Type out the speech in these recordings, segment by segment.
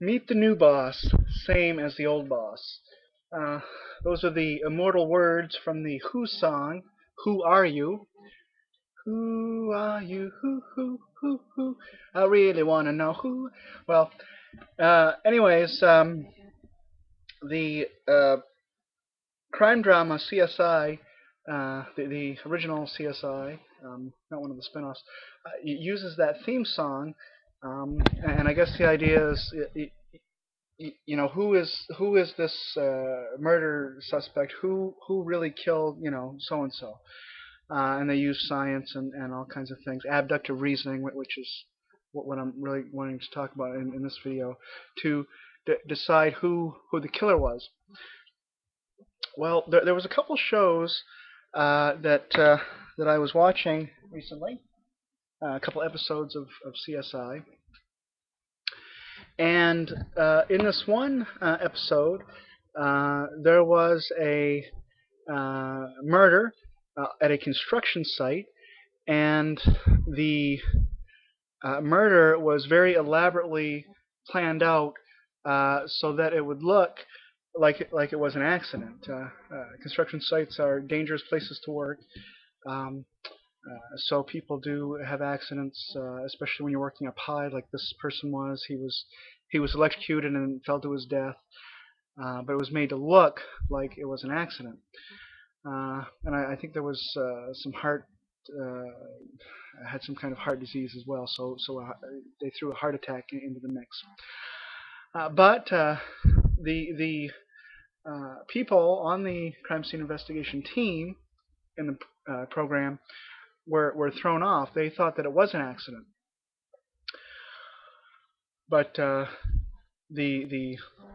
Meet the new boss, same as the old boss. Uh, those are the immortal words from the Who song, Who Are You? Who are you? Who? I really want to know who. Well, anyways, the crime drama CSI, the original CSI, not one of the spin-offs, uses that theme song, and I guess the idea is, who is this murder suspect? Who really killed so and so? And they use science and all kinds of things, abductive reasoning, which is what I'm really wanting to talk about in this video, to decide who the killer was. Well, there was a couple shows that I was watching recently, a couple episodes of CSI, and in this one episode, there was a murder at a construction site, and the murder was very elaborately planned out so that it would look like it was an accident. Construction sites are dangerous places to work, so people do have accidents, especially when you're working up high, like this person was. He was electrocuted and fell to his death, but it was made to look like it was an accident. And I think there was some heart. Had some kind of heart disease as well, so they threw a heart attack into the mix. But the people on the crime scene investigation team in the program were thrown off. They thought that it was an accident, but the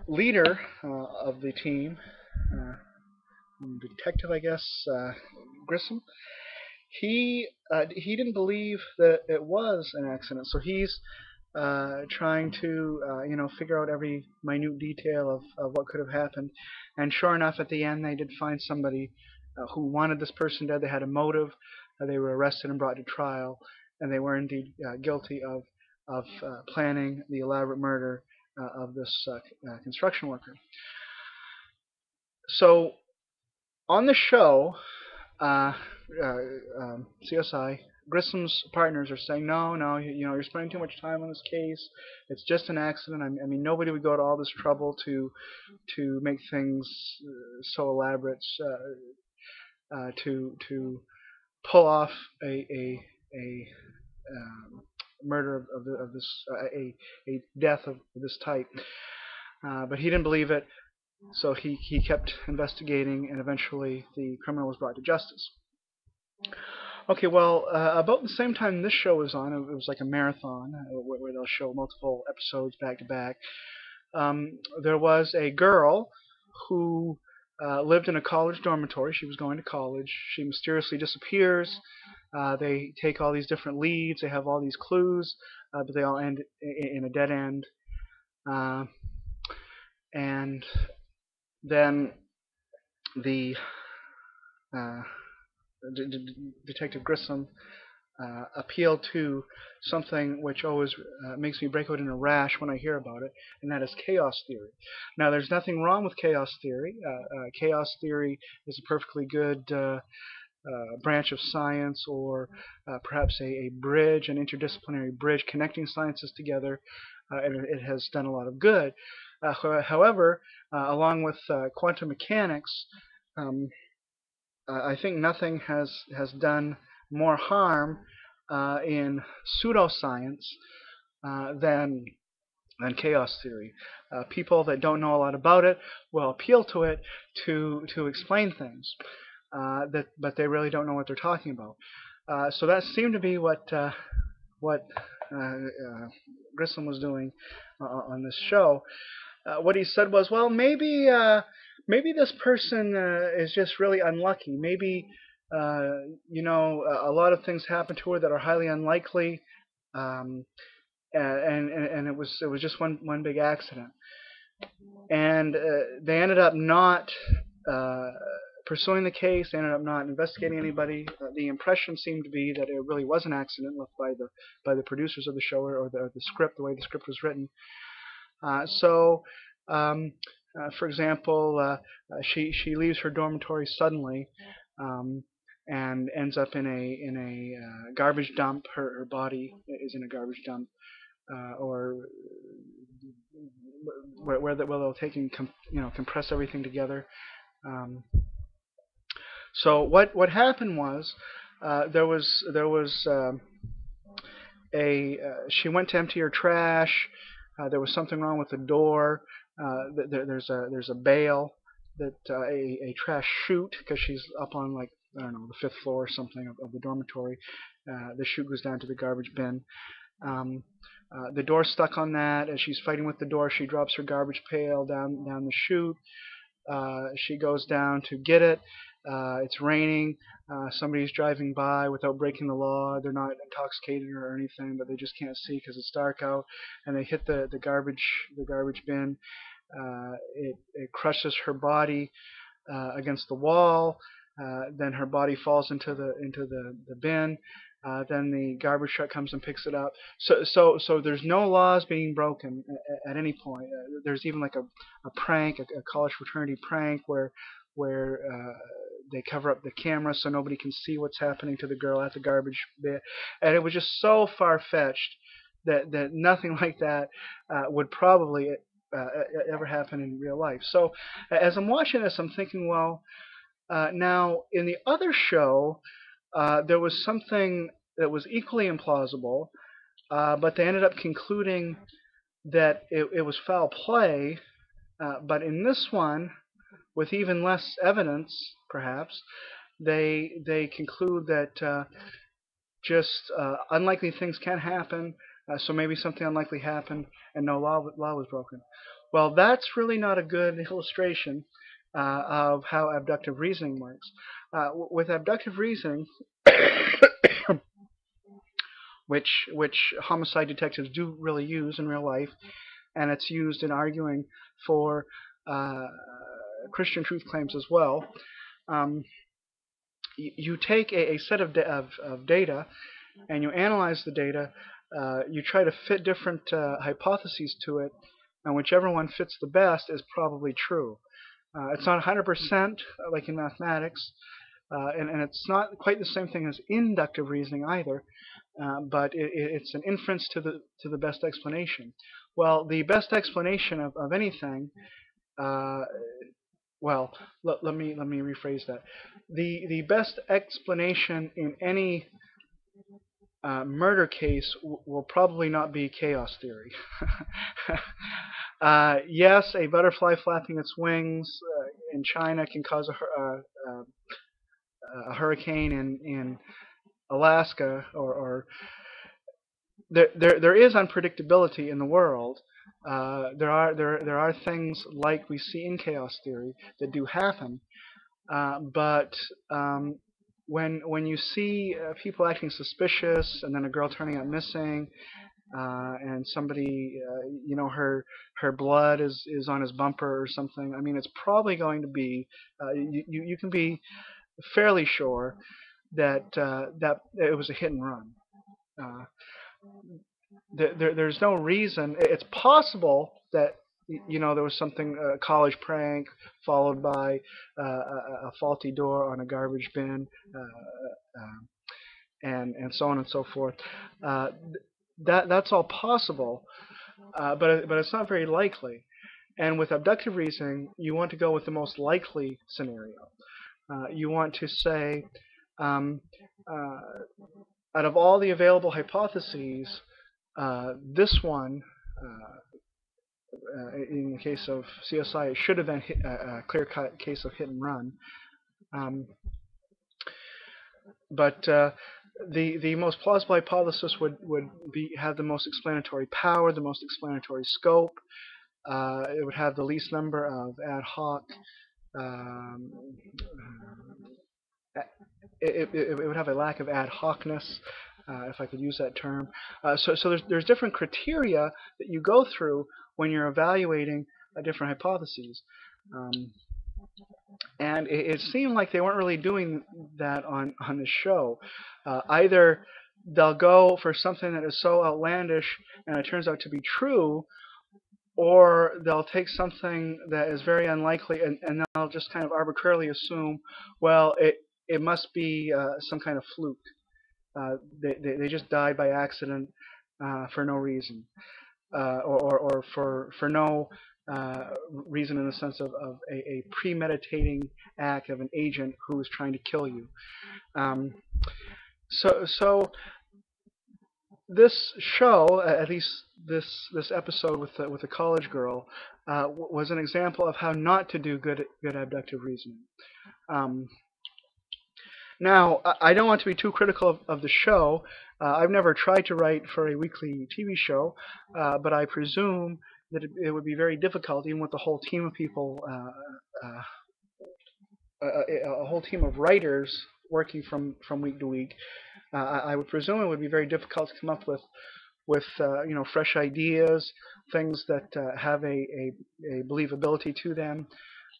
leader of the team, detective, I guess, Grissom, he didn't believe that it was an accident, so he's trying to figure out every minute detail of what could have happened. And sure enough, at the end, they did find somebody who wanted this person dead. They had a motive. They were arrested and brought to trial, and they were indeed guilty of planning the elaborate murder of this construction worker. So on the show, CSI, Grissom's partners are saying, no, you're spending too much time on this case. It's just an accident. I mean, nobody would go to all this trouble to make things so elaborate, to pull off a murder of this a death of this type. But he didn't believe it. So he kept investigating, and eventually the criminal was brought to justice. Okay, well, about the same time this show was on, it was like a marathon where they'll show multiple episodes back to back. There was a girl who lived in a college dormitory. She was going to college. She mysteriously disappears. They take all these different leads. They have all these clues, but they all end in a dead end. And then the Detective Grissom appealed to something which always makes me break out in a rash when I hear about it, and that is chaos theory. Now, there's nothing wrong with chaos theory. Chaos theory is a perfectly good branch of science, or perhaps a bridge, an interdisciplinary bridge connecting sciences together, and it has done a lot of good. However, along with quantum mechanics, I think nothing has done more harm in pseudoscience than chaos theory. People that don't know a lot about it will appeal to it to explain things, but they really don't know what they're talking about. So that seemed to be what Grissom was doing on this show. What he said was, well, maybe this person is just really unlucky. Maybe a lot of things happen to her that are highly unlikely, and it was just one big accident. And they ended up not pursuing the case. They ended up not investigating anybody. The impression seemed to be that it really was an accident left by the producers of the show, or the script, the way the script was written. So, um, for example, she leaves her dormitory suddenly, um, and ends up in a garbage dump. Her body is in a garbage dump, or where they'll take and compress everything together. Um, so what happened was, there was she went to empty her trash. There was something wrong with the door. There's a bale that a trash chute, because she's up on, like, I don't know, the fifth floor or something of the dormitory. The chute goes down to the garbage bin. Um, the door's stuck on that. As she's fighting with the door, she drops her garbage pail down the chute. She goes down to get it. It's raining. Somebody's driving by without breaking the law. They're not intoxicated or anything, but they just can't see because it's dark out. And they hit the garbage bin. It crushes her body against the wall. Then her body falls into the bin. Then the garbage truck comes and picks it up. So there's no laws being broken at any point. There's even like a prank, a college fraternity prank where they cover up the camera so nobody can see what's happening to the girl at the garbage bin. And it was just so far-fetched that nothing like that would probably uh, ever happen in real life. So as I'm watching this, I'm thinking, well, now in the other show, there was something that was equally implausible, but they ended up concluding that it was foul play. But in this one, with even less evidence, perhaps, they conclude that just unlikely things can happen. So maybe something unlikely happened, and no law was broken. Well, that's really not a good illustration of how abductive reasoning works. With abductive reasoning, which homicide detectives do really use in real life, and it's used in arguing for uh, Christian truth claims as well. Um, you take a set of data and you analyze the data. You try to fit different hypotheses to it, and whichever one fits the best is probably true. It's not 100% like in mathematics, and it's not quite the same thing as inductive reasoning either, but it's an inference to the best explanation. Well, the best explanation of anything, uh, well, let me rephrase that. The best explanation in any murder case will probably not be chaos theory. Yes, a butterfly flapping its wings in China can cause a hurricane in Alaska, or there is unpredictability in the world. There are things like we see in chaos theory that do happen, but when you see people acting suspicious, and then a girl turning up missing, and somebody, her blood is on his bumper or something. I mean, it's probably going to be, you can be fairly sure that it was a hit and run. Uh, there's no reason. It's possible that there was something, a college prank followed by a faulty door on a garbage bin, and so on and so forth. Uh, that's all possible, but it's not very likely. And with abductive reasoning, you want to go with the most likely scenario. You want to say, um, uh, out of all the available hypotheses, this one, in the case of CSI, it should have been a clear-cut case of hit and run. Um, but the most plausible hypothesis would have the most explanatory power, the most explanatory scope. It would have the least number of ad hoc. Um, it would have a lack of ad hocness, if I could use that term. So there's different criteria that you go through when you're evaluating different hypotheses. Um, and it seemed like they weren't really doing that on the show. Either they'll go for something that is so outlandish and it turns out to be true, or they'll take something that is very unlikely, and they'll just kind of arbitrarily assume, well, it must be some kind of fluke. They just died by accident for no reason, or for no reason in the sense of a premeditating act of an agent who is trying to kill you. Um, so this show, at least this episode with the college girl, was an example of how not to do good abductive reasoning. Um, Now, I don't want to be too critical of the show. I've never tried to write for a weekly TV show, but I presume that it would be very difficult, even with a whole team of people, a whole team of writers working from week to week. I would presume it would be very difficult to come up with fresh ideas, things that have a believability to them,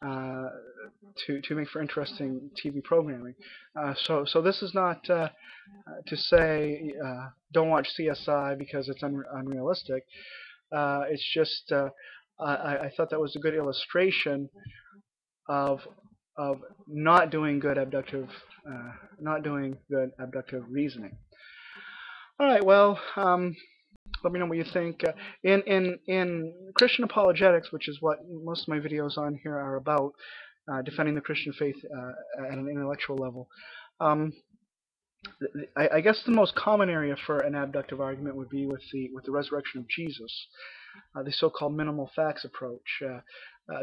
uh, to make for interesting TV programming. So this is not to say don't watch CSI because it's unrealistic. It's just I thought that was a good illustration of of not doing good abductive reasoning. All right, well, let me know what you think. In Christian apologetics, which is what most of my videos on here are about, defending the Christian faith at an intellectual level. Um, I guess the most common area for an abductive argument would be with the resurrection of Jesus, the so-called minimal facts approach.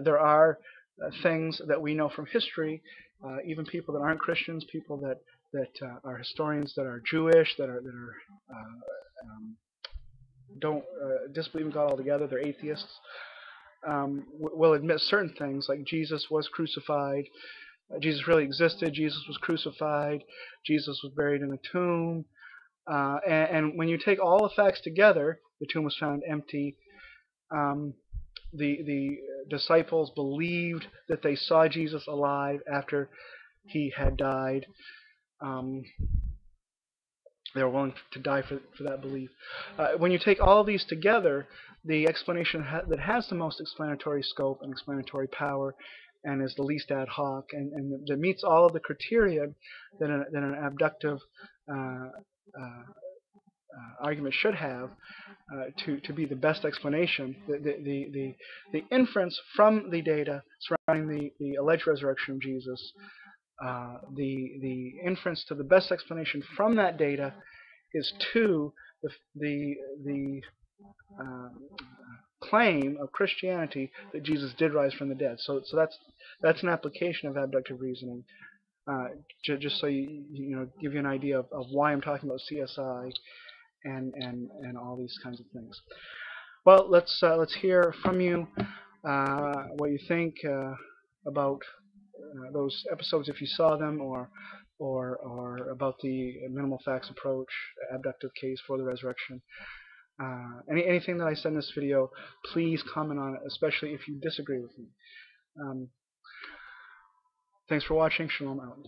There are things that we know from history, even people that aren't Christians, people that are historians that are Jewish, that are don't disbelieve in God altogether. They're atheists. Will admit certain things like Jesus was crucified. Jesus really existed. Jesus was crucified. Jesus was buried in a tomb. And when you take all the facts together, the tomb was found empty. Um, the disciples believed that they saw Jesus alive after he had died. Um, they were willing to die for that belief. When you take all these together, the explanation that has the most explanatory scope and explanatory power and is the least ad hoc and that meets all of the criteria that an abductive uh, uh, argument should have to be the best explanation. The inference from the data surrounding the alleged resurrection of Jesus, the inference to the best explanation from that data is to the um, claim of Christianity that Jesus did rise from the dead. So that's an application of abductive reasoning. Just so give you an idea of why I'm talking about CSI and all these kinds of things. Well, let's hear from you what you think about those episodes if you saw them, or about the minimal facts approach, abductive case for the resurrection. Anything that I said in this video, please comment on it, especially if you disagree with me. Thanks for watching. Shalom out.